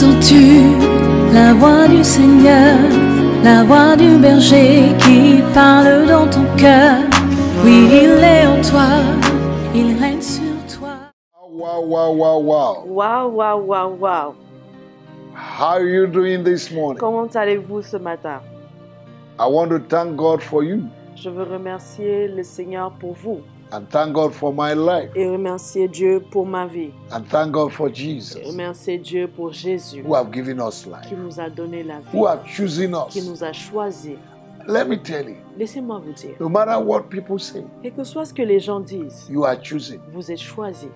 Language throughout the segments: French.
Entends-tu la voix du Seigneur, la voix du berger qui parle dans ton cœur? Oui, il est en toi, il règne sur toi. Wow, wow, wow, wow. Wow, wow, wow, wow. How are you doing this morning? Comment allez-vous ce matin? I want to thank God for you Je veux remercier le Seigneur pour vous and thank God for my life et remercier Dieu pour ma vie. and thank God for Et Jesus remercier Dieu pour Jésus who have given us life, qui nous a donné la vie, who have chosen qui us. nous a choisis. Let me tell you, Laissez-moi vous dire, no matter what people say, quel que soit ce que les gens disent, you are chosen vous êtes choisis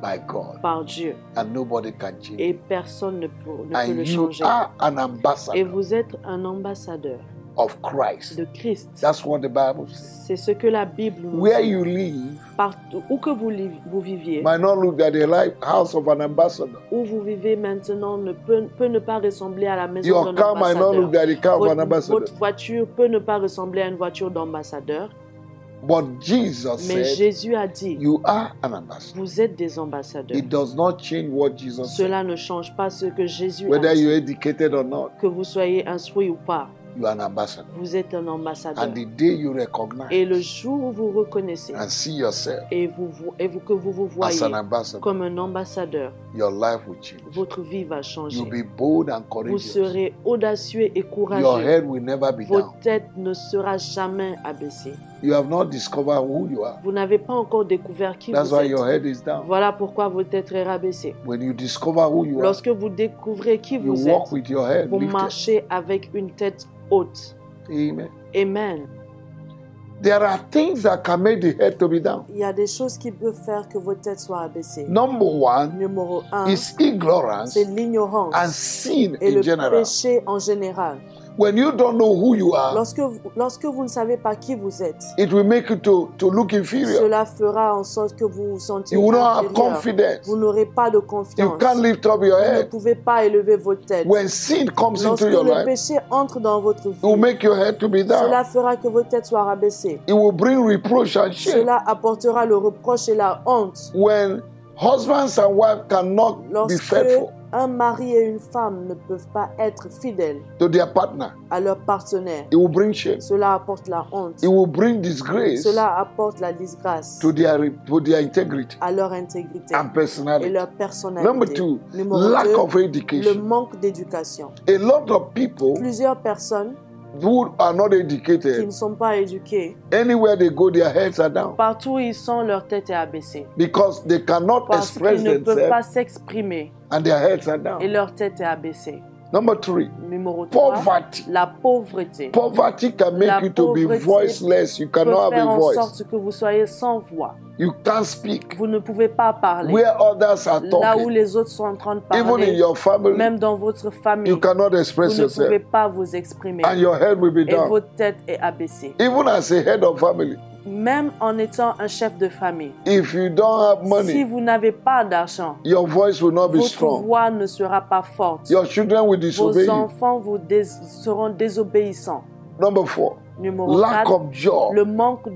by God par Dieu and nobody can change et it. personne ne peut le And you changer. are an Et ambassador vous êtes un ambassadeur of Christ. de Christ. That's what the Bible says. C'est ce que la Bible nous Where dit. you live Partout, où que vous viviez, might not look at the house of an ambassador. où vous vivez maintenant peut ne pas ressembler à la maison Your d'un car might not look ambassadeur. at the car of an ambassador. Votre voiture peut ne pas ressembler à une voiture d'ambassadeur. But Jesus Mais said, Jésus a dit, you are an ambassador. vous êtes des ambassadeurs. It does not change what Jesus said. Cela ne change pas ce que Jésus a Whether dit. you're educated or not, Que vous soyez instruit ou pas, you are an ambassador. vous êtes un ambassadeur. And the day you recognize Et le jour où vous reconnaissez and see yourself et que vous vous voyez as an ambassador, comme un ambassadeur, your life will change. votre vie va changer. You'll be bold and Vous courageous. serez audacieux et Your courageux. head will never be down. Votre tête ne sera jamais abaissée. You have not discovered who you are. Vous n'avez pas encore découvert qui That's vous why êtes. your head is down. Voilà pourquoi votre tête est rabaissée. When you discover who you are, Lorsque vous découvrez qui you vous walk êtes, with your head vous lifted. marchez avec une tête haute. Amen. Amen. There are things that can make the head to be down. Il y a des choses qui peuvent faire que votre tête soit abaissée. Number one Numéro 1, is ignorance c'est l'ignorance and sin et in le general. péché en général. When you don't know who you are, Lorsque vous ne savez pas qui vous êtes, it will make you to look inferior. cela fera en sorte que vous vous sentiez You will not have inférieur. confidence. Vous n'aurez pas de You confiance. can't lift up your Vous ne head. pouvez pas élever votre tête. When sin comes Lorsque into your le life, péché entre dans votre it will vie, make your head to be cela down. fera que votre tête soit rabaissée. It will bring reproach and shame. Cela apportera le reproche et la honte. When husbands and wives cannot be Lorsque faithful un mari et une femme ne peuvent pas être fidèles to their partner, à leur partenaire, it will bring shame. cela apporte la honte. It will bring disgrace Cela apporte la disgrâce to their integrity à leur intégrité and et personality. leur Number personnalité. two, Numéro lack 2, of le education. manque d'éducation. A lot of people Plusieurs personnes who are not qui educated, ne sont pas éduquées, anywhere they go, their heads are down partout où ils sont, leur tête est abaissée. because they cannot Parce express qu'ils ne peuvent pas themselves s'exprimer and their heads are et down. leur tête est abaissée. Number three, Numéro 3, poverty. la pauvreté. Poverty can make La you to be pauvreté voiceless. You peut cannot have faire a en voice. sorte que vous soyez sans voix. You can't speak. Vous ne pouvez pas parler. Where others are Là où talking, les autres sont en train de even in parler, your family, même dans votre famille, you cannot vous express ne pouvez yourself. pas vous exprimer. And your head will be Et down. votre tête est abaissée. Even as a head of family, Même en étant un chef de famille, if you don't have si money, vous n'avez pas d'argent, your voice will not be votre strong. voix ne sera pas forte. Your children will disobey Vos you. enfants seront désobéissants. Number four, Numéro lack 4, of job le manque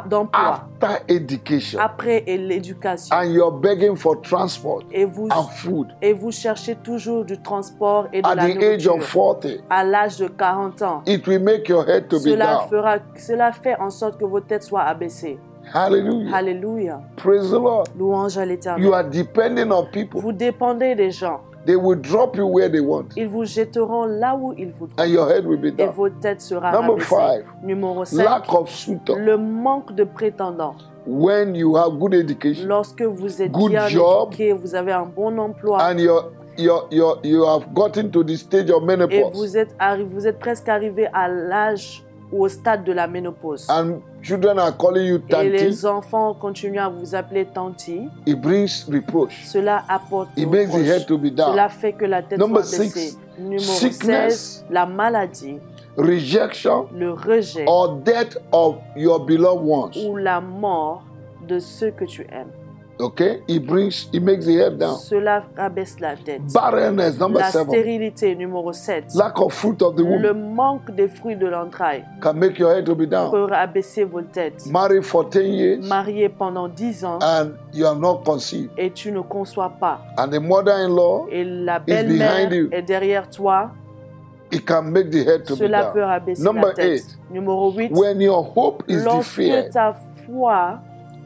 d'emploi after education. après l'éducation. And you're begging for transport Et vous and food cherchez toujours du transport et de at la the age of nourriture. 40. À l'âge de 40 ans, It will make your head to be down. cela fait en sorte que votre tête soit abaissée. Hallelujah. Alléluia. Praise the Lord. Louange à You l'Éternel. are depending on people. Vous dépendez des gens. They will drop you where they want. Ils vous jetteront là où ils voudront. And your head will be Et down. votre tête sera Number rabaissée. 5, Numéro 5, lack of suitor. le manque de prétendants. When you have good education Lorsque vous êtes Good bien job. éduqué, vous avez un bon emploi and you have gotten to the stage of et menopause, vous êtes presque arrivé à l'âge ou au stade de la ménopause. and children are calling you Et tanti, les enfants continuent à vous appeler tanti. it brings reproach. Cela apporte It le makes the reproche. head to be down. Cela fait que la tête Number soit baissée. 6, Numéro sickness. 16, la maladie, Rejection le rejet or death of your beloved ones. ou la mort de ceux que tu aimes. Okay? He makes the head down. Cela rabaisse la tête. Barrenness, number La 7. stérilité, numéro 7. Lack of fruit of the Le womb manque des fruits de l'entraille can make your head to be down. peut rabaisser vos têtes. Married for 10 years Marié pendant 10 ans and you are not conceived. et tu ne conçois pas. And the mother-in-law, Et la behind belle-mère you. est derrière toi. it can make the head to be Cela peut down. rabaisser Number la tête. 8. Numéro 8. When your hope is Lorsque deferred, ta foi,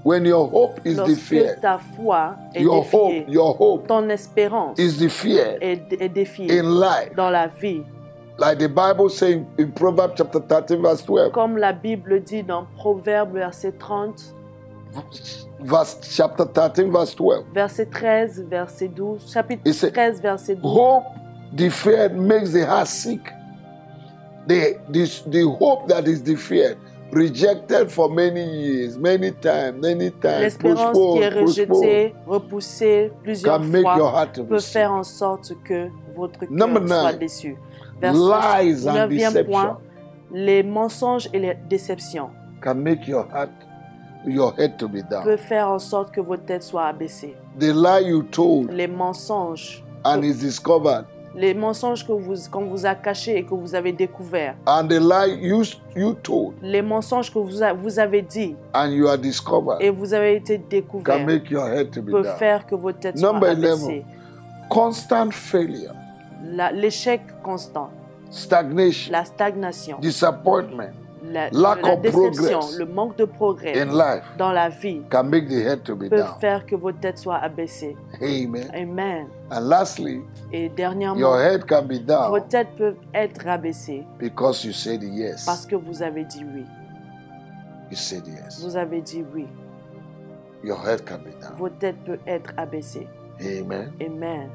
when your hope is lorsque deferred, ta foi est your défiée, hope ton espérance is deferred est défiée in life. dans la vie. Like the Bible says in Proverbs chapter 13 verse 12. Comme la Bible dit dans Proverbes verset 30, Chapter 13 verse 12. verset 13, verset 12, chapitre It said, 13, verset 12. Hope deferred makes the heart sick. The hope that is deferred, rejected for many years, many times, L'espérance qui est rejetée, repoussée plusieurs can make your fois heart to be peut sick. faire en sorte que votre Number cœur soit 9. déçu. Lies and 9e deception point, les mensonges et les déceptions can make your head to be down. peuvent faire en sorte que votre tête soit abaissée. The lie you told Les mensonges, and is discovered, les mensonges qu'on vous a cachés et que vous avez découverts, and the lie you told les mensonges que vous avez dit and you are discovered et vous avez été can découverts make your head to be peut down. faire que votre tête soit Number abaissée. 11. Constant failure, L'échec constant, stagnation, la stagnation, disappointment la lack of déception, progress le manque de progrès in life dans la vie can make the head to be peut down. faire que votre tête soit abaissée. Amen. Amen. And lastly, Et dernièrement, your head can be down votre tête peut être rabaissée because you said yes. parce que vous avez dit oui. You said yes. Vous avez dit oui. Your head can be down. Votre tête peut être abaissée. Amen. Amen.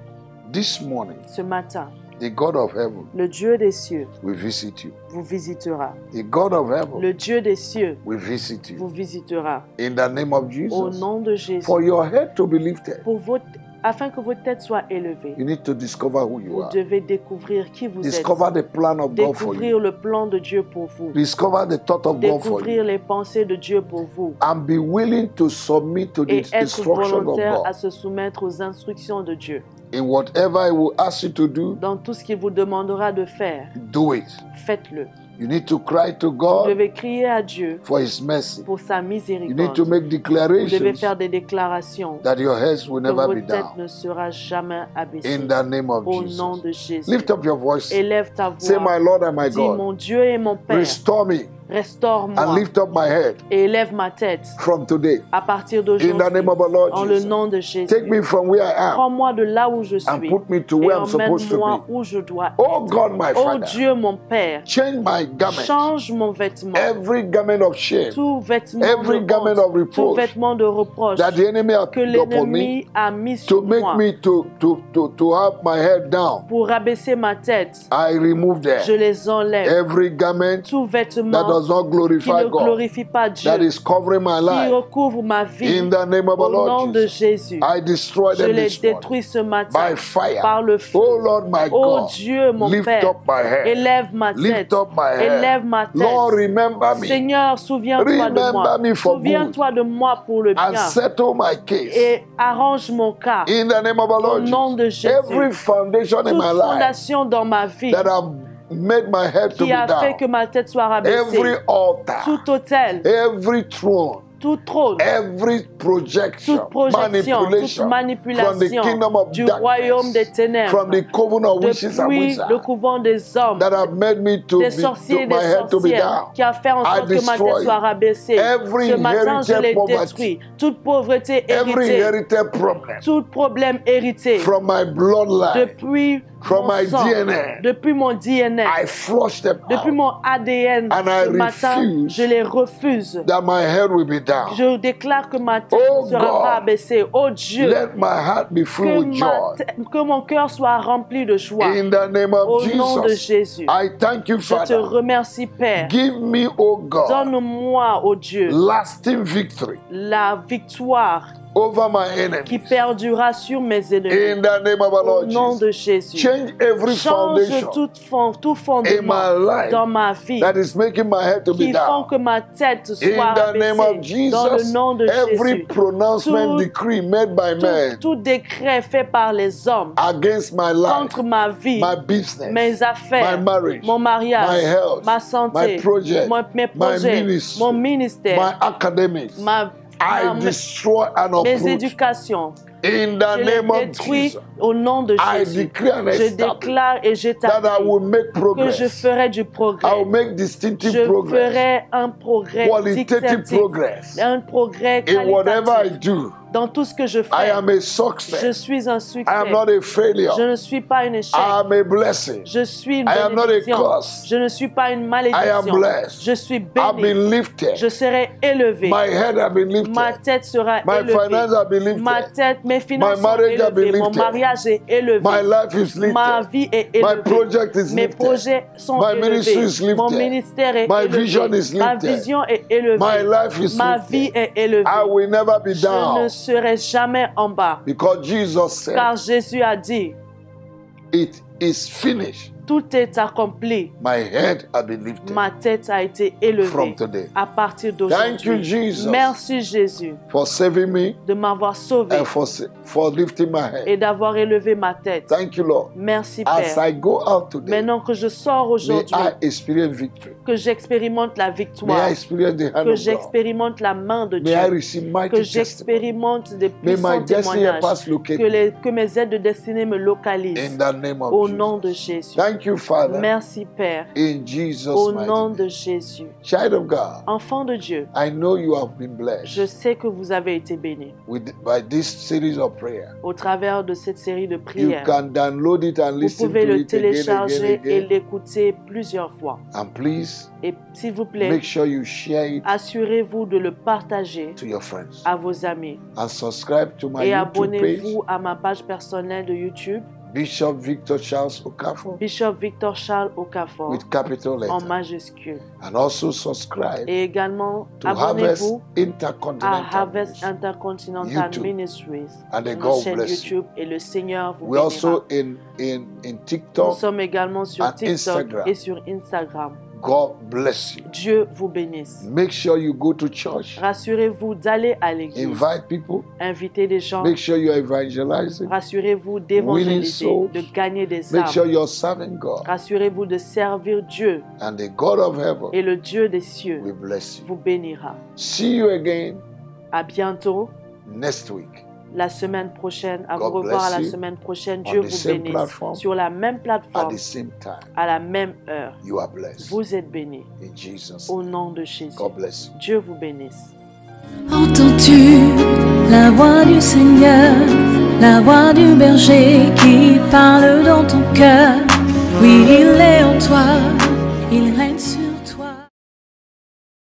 This morning, Ce matin, the God of heaven le Dieu des cieux will visit you. vous visitera. The God of heaven Le Dieu des cieux will visit vous you. visitera. In the name of Au Jesus. nom de Jésus. For your head to be lifted, Afin que votre tête soit élevée, you need to discover who you vous are. devez découvrir qui vous êtes. Discover the plan of God for Découvrir you. le plan de Dieu pour vous. Discover the thought of God for Découvrir you. les pensées de Dieu pour vous. And be willing to submit to Et the être instruction of volontaire à God. se soumettre aux instructions de Dieu. In whatever He will ask you to do, Dans tout ce qu'il vous demandera de faire, do it. faites-le. You need to cry to Vous God devez crier à Dieu for His mercy. pour sa You need miséricorde. to make Vous devez declarations faire des déclarations that your heads will que never votre be tête down. ne sera jamais abaissée. In the name of Au nom Jesus. de Jésus. Lift up your voice. Élève ta Say, voix. my Lord and my Dis, God, mon Dieu et mon Père, restore me and restaure-moi lift up my head et élève ma tête from today. à partir In d'aujourd'hui. the name of our Lord En le Jesus. nom de Jésus. Take me from where I am Prends-moi de là où je and suis put me to et where I'm supposed to emmène-moi be. où je dois Oh être. God, my Oh Father, Dieu, mon Père, change my garment. change mon vêtement. Every garment of shame Tout vêtement every de garment honte, of tout reproach vêtement de reproche that the enemy has que put upon me l'ennemi a mis to sur make moi me to have my head down. pour rabaisser ma tête. I remove Je them. les enlève. Every garment Tout that vêtement does not qui glorify ne God, glorifie pas Dieu, that is covering my qui life. recouvre ma vie, In the name of our au nom Lord de Jesus, Jésus, I destroy je them les this morning détruis ce matin by fire. par le feu. Oh Lord, my Oh God, Dieu, mon lift Père, up my head. élève ma tête. Lift up my Élève head. ma tête. Lord, remember me Seigneur, souviens-toi de Remember moi. me for Souviens-toi de moi pour le and bien. settle my case. Et arrange mon cas. In the name of our Au Lord nom de Jesus, Jésus. every foundation in Toute my life fondation dans ma vie that have made my head to qui be a fait que down, ma tête soit every rabaissée. altar, Tout autel, every throne, tout trône, every projection, toute projection, toute from the manipulation kingdom of du royaume des darkness, ténèbres, from the coven of witches and depuis le wizards couvent des hommes, that have made me to des be sorciers et my des head to be sorcières, down. qui a fait en I sorte que ma destroy tête soit rabaissée. every Ce matin, je inherited les poverty, détruis. Toute pauvreté every héritée, inherited problem tout problème hérité, from my bloodline. depuis From mon my sang, DNA. depuis mon DNA, I flush them depuis out, mon ADN, And I ce matin, refuse je les refuse. that my head will be down. Je déclare que ma tête Oh ne sera God, pas abaissée. Oh Dieu, Let my heart be filled with joy. que mon cœur soit rempli de joie. In the name of Au nom de Jesus, Jésus, I thank you, je te Father. remercie, Père. Give me, oh God, Donne-moi, oh Dieu, lasting victory la victoire over my qui enemies. perdurera sur mes ennemis. In the name of our Au Lord nom de Jesus. Jésus. Change every Change foundation tout in fondement my life dans ma vie that is making my head to be qui font down. que ma tête soit In the name of abaissée. Dans le Jesus, nom de every Jésus. pronouncement Tout- decree made by men Tout décret fait par les hommes against my life, contre ma vie, my business, mes affaires, my marriage, mon mariage, my health, ma santé, my project, mes my projets, ministry, mon ministère, my academics, I destroy and mes uproot. éducations. In the Je name les of détruis Jesus, au nom de I Jésus. decree and Je establish déclare et that I j'établis will make que je progress. ferai du I progrès. will make distinctive Je progress, ferai un progrès qualitative distinctif, progress un progrès in whatever I qualitatif do. dans tout ce que je I fais. am a Je success. suis un I am succès. not a failure. Je ne suis pas un échec. I am a blessing. Je suis une I am not a bénédiction. curse. Je ne suis pas une I am malédiction. blessed. Je suis I've béni. been lifted. Je serai élevé. My head have been lifted. Ma tête sera My finance have been élevée. Ma lifted. tête, mes finances My sont marriage have been élevées. Mon lifted. mariage est élevé. My life is Ma lifted. vie est My élevée. project is Mes lifted. projets sont My ministry is élevés. Mon lifted. ministère est My élevé. vision is Ma lifted. vision est élevée. My life is Ma lifted. vie est élevée. I will never be Je down ne serai jamais en bas. because Jesus said, Car Jésus a dit, it is finished. tout est accompli. My head has been lifted Ma tête a été élevée from today. à partir Thank you, d'aujourd'hui. Jesus, Merci Jésus for saving me de m'avoir sauvé and for lifting my head. et d'avoir élevé ma tête. Thank you, Lord. Merci As Père. I go out today, Maintenant que je sors may aujourd'hui, I experience victory. que j'expérimente la May victoire, I experience the hand que of God. j'expérimente la main de May I Dieu, receive mighty que testimony. j'expérimente des May my puissants destiny témoignages, helpers locate que, me. que mes aides de destinée me localisent. In the name of Au Jesus. nom de Jésus. Thank you, Father. Merci Père. In Jesus' Au mighty nom name. de Jésus. Child of God, Enfant de Dieu, I know you have been blessed je sais que vous avez été bénis by this series of prayer. au travers de cette série de You prières. can download it and Vous listen to pouvez le it again, télécharger again, et again. l'écouter plusieurs fois. And please Et s'il vous plaît, make sure you share it assurez-vous de le partager to your friends. à vos amis. And subscribe to my Et YouTube page, abonnez-vous à ma page personnelle de YouTube, Bishop Victor Charles Okafor, Bishop Victor Charles Okafor, with capital en letter. majuscule. And also subscribe Et également, to Harvest abonnez-vous à Intercontinental Harvest Ministry. Intercontinental YouTube. Ministries, And ma God chaîne bless you. YouTube, et le Seigneur vous We're bénira. also in Nous TikTok. sommes également sur and TikTok Instagram. et sur Instagram. God bless you. Dieu vous bénisse. Make sure you go to church. Rassurez-vous d'aller à l'église. Invite people. Invitez des gens. Make sure you're evangelizing. Rassurez-vous Winning d'évangéliser, souls. de gagner des Make sure âmes. you're serving God. Rassurez-vous de servir Dieu. And the God of heaven Et le Dieu des cieux will bless you. vous bénira. See you again À bientôt. next week. La semaine prochaine, à God vous revoir bless à la you. semaine prochaine. On Dieu the vous same bénisse. platform. Sur la même At plateforme, the same time, à la même heure. you are blessed. Vous êtes bénis. In Jesus' Au name. nom de Jésus. God bless you. Dieu vous bénisse. Entends-tu la voix du Seigneur, la voix du berger qui parle dans ton cœur? Oui, il est en toi.